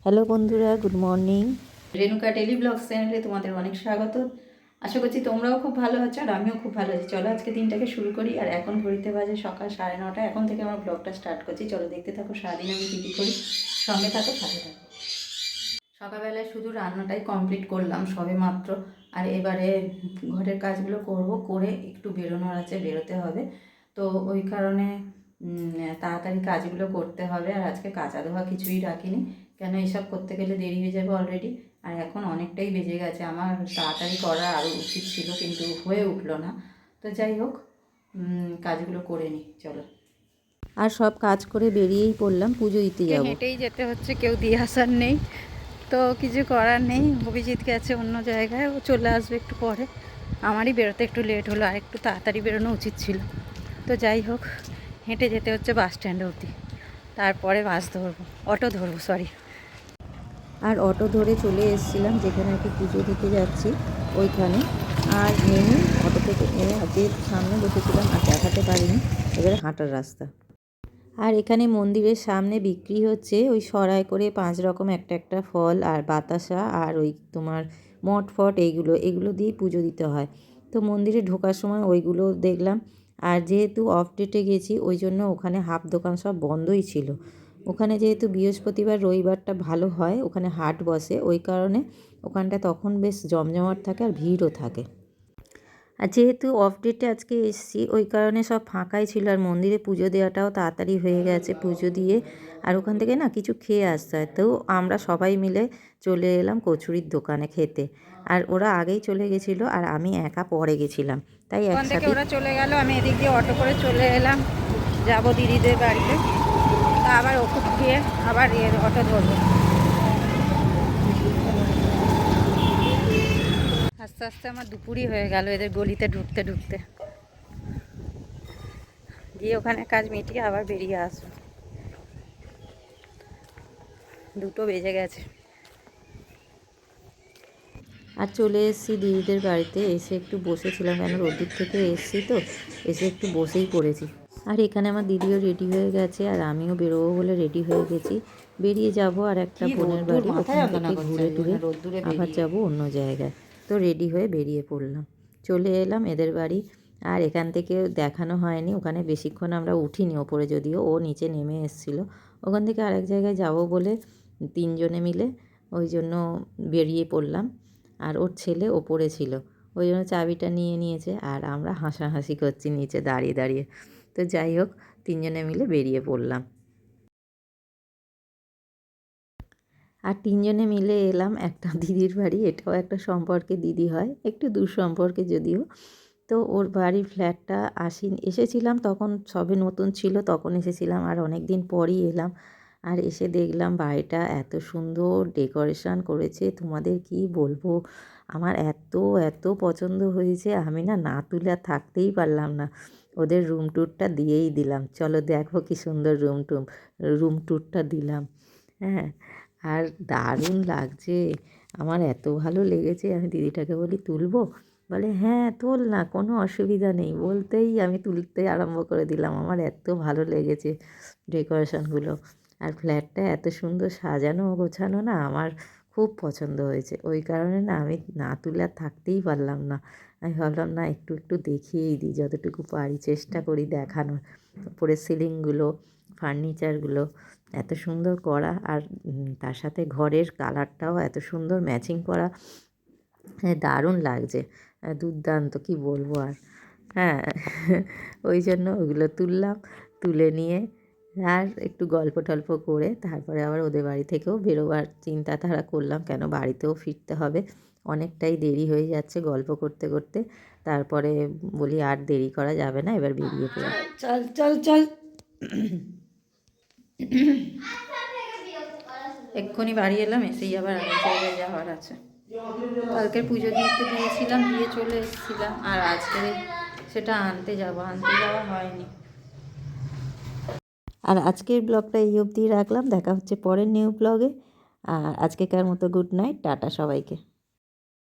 Hello বন্ধুরা, good morning. Renuka daily blogs চ্যানেলে তোমাদের অনেক স্বাগত। আশা করছি তোমরাও খুব ভালো আছো আর আমিও খুব ভালো আছি। চলো আজকে দিনটাকে শুরু করি। আর এখন ঘড়িতে বাজে সকাল 9:30। এখন থেকে আমার ব্লগটা স্টার্ট করছি। চলো দেখতে থাকো সারাদিন আমি কী কী করি, সঙ্গে থাকো সাথে থাকো। সকালবেলায় শুধু রান্নাটাই কমপ্লিট করলাম সবে মাত্র। আর এবারে ঘরের কাজগুলো করব, করে একটু বেরোনোর আছে, বেরোতে হবে। তো ওই কারণে তাড়াতাড়ি কাজগুলো করতে হবে। আর আজকে কাঁচা ধোয়া কিছুই রাখিনি, কেন এসব করতে গেলে দেরি হয়ে যাবে অলরেডি। আর এখন অনেকটাই বেজে গেছে, আমার তাড়াতাড়ি করা আরও উচিত ছিল কিন্তু হয়ে উঠলো না। তো যাই হোক, কাজগুলো করে নিই চলো। আর সব কাজ করে বেরিয়েই পড়লাম, পুজো দিতে যাব। হেঁটেই যেতে হচ্ছে, কেউ দিয়ে আসার নেই। তো কিছু করার নেই, অভিজিৎ গেছে অন্য জায়গায়, ও চলে আসবে একটু পরে। আমারই বেরোতে একটু লেট হলো, আর একটু তাড়াতাড়ি বেরোনো উচিত ছিল। তো যাই হোক, হেঁটে যেতে হচ্ছে বাস স্ট্যান্ড অবধি, তারপরে বাস ধরবো, অটো ধরবো সরি। আর অটো ধরে চলে এসেছিলাম যেখানে আর কি পুজো দিতে যাচ্ছি ওইখানে। আর নেমে অটো থেকে নেমে যেহেতু সামনে বসেছিলাম আর দেখাতে পারিনি, এবারে হাঁটার রাস্তা। আর এখানে মন্দিরের সামনে বিক্রি হচ্ছে ওই সরায় করে 5 রকম একটা একটা ফল আর বাতাসা আর ওই তোমার মট ফট, এগুলো দিয়েই পুজো দিতে হয়। তো মন্দিরে ঢোকার সময় ওইগুলো দেখলাম। আর যেহেতু অফ ডেটে গেছি ওই জন্য ওখানে হাফ দোকান সব বন্ধই ছিল। ওখানে যেহেতু বৃহস্পতিবার রবিবারটা ভালো হয়, ওখানে হাট বসে, ওই কারণে ওখানটা তখন বেশ জমজমাট থাকে আর ভিড়ও থাকে। আর যেহেতু অফ ডেটে আজকে এসেছি ওই কারণে সব ফাঁকাই ছিল। আর মন্দিরে পুজো দেওয়াটাও তাড়াতাড়ি হয়ে গেছে, পুজো দিয়ে আর ওখান থেকে না কিছু খেয়ে আসতে হয়। তো আমরা সবাই মিলে চলে এলাম কচুরির দোকানে খেতে। আর ওরা আগেই চলে গেছিলো আর আমি একা পরে গেছিলাম, তাই ওখান থেকে একসাথেই। ওরা চলে গেল, আমি এদিক দিয়ে অটো করে চলে এলাম, যাব দিদিদের বাড়িতে। তা আবার ওষুধ খেয়ে আবার অটো ধরবো। আস্তে আস্তে আমার দুপুরই হয়ে গেল এদের গলিতে ঢুকতে ঢুকতে। গিয়ে ওখানে কাজ মিটিয়ে আবার বেরিয়ে আসবো, 2টো বেজে গেছে। আর চলে এসেছি দিদিদের বাড়িতে, এসে একটু বসেছিলাম, কেন রোদ্দুর থেকে এসেছি তো, এসে একটু বসেই পড়েছি। আর এখানে আমার দিদিও রেডি হয়ে গেছে আর আমিও বেরোবো বলে রেডি হয়ে গেছি। বেরিয়ে যাব আর একটা বোনের বাড়ি, ওখান থেকে ঘুরে টুরে আবার যাব অন্য জায়গায়। তো রেডি হয়ে বেরিয়ে পড়লাম, চলে এলাম এদের বাড়ি। আর এখান থেকে দেখানো হয়নি, ওখানে বেশিক্ষণ আমরা উঠিনি ওপরে, যদিও ও নিচে নেমে এসেছিলো। ওখান থেকে আরেক জায়গায় যাব বলে 3 জনে মিলে ওই জন্য বেরিয়ে পড়লাম। আর ওর ছেলে ওপরে ছিল, ওই জন্য চাবিটা নিয়ে নিয়েছে আর আমরা হাসাহাসি করছি নিচে দাঁড়িয়ে দাঁড়িয়ে। তো যাই হোক, 3 জনে মিলে বেরিয়ে পড়লাম। আর 3 জনে মিলে এলাম একটা দিদির বাড়ি, এটাও একটা সম্পর্কে দিদি হয়, একটু দূর সম্পর্কে যদিও। তো ওর বাড়ির ফ্ল্যাটটা এসেছিলাম তখন সবে নতুন ছিল, তখন এসেছিলাম আর অনেক দিন পরই এলাম। আর এসে দেখলাম বাড়িটা এত সুন্দর ডেকোরেশন করেছে, তোমাদের কি বলবো। আমার এত এত পছন্দ হয়েছে, আমি না তুলে আর থাকতেই পারলাম না। ওদের রুম ট্যুরটা দিয়েই দিলাম, চলো দেখো কি সুন্দর রুম ট্যুরটা দিলাম। হ্যাঁ, আর দারুণ লাগছে, আমার এত ভালো লেগেছে। আমি দিদিটাকে বলি তুলবো, বলে হ্যাঁ তোল না, কোনো অসুবিধা নেই। বলতেই আমি তুলতে আরম্ভ করে দিলাম, আমার এত ভালো লেগেছে ডেকোরেশনগুলো। আর ফ্ল্যাটটা এত সুন্দর সাজানো গোছানো না, আমার খুব পছন্দ হয়েছে। ওই কারণে না আমি না তুলে আর থাকতেই পারলাম না। আমি ভাবলাম না একটু একটু দেখিয়েই দিই, যতটুকু পারি চেষ্টা করি দেখানোর। উপরের সিলিংগুলো, ফার্নিচারগুলো এত সুন্দর করা, আর তার সাথে ঘরের কালারটাও এত সুন্দর ম্যাচিং করা। হ্যাঁ, দারুণ লাগছে, দুর্দান্ত, কি বলবো আর। হ্যাঁ, ওই জন্য ওগুলো তুললাম, তুলে নিয়ে আর একটু গল্প টল্প করে তারপরে আবার ওদের বাড়ি থেকেও বেরোবার চিন্তাধারা করলাম, কেন বাড়িতেও ফিরতে হবে, অনেকটাই দেরি হয়ে যাচ্ছে গল্প করতে করতে। তারপরে বলি আর দেরি করা যাবে না, এবার বেরিয়ে পড়ি। চল চল চল, এক্ষুনি বাড়ি এলাম, এসেই আবার আরেক জায়গায় যাওয়ার আছে। কালকের পুজো দিতে দিয়েছিলাম, দিয়ে চলে এসেছিলাম, আর আজকে সেটা আনতে যাওয়া হয়নি। আর আজকের ব্লগটা এই অবধিই রাখলাম, দেখা হচ্ছে পরের নিউ ব্লগে। আর আজকেকার মতো গুড নাইট, টাটা সবাইকে।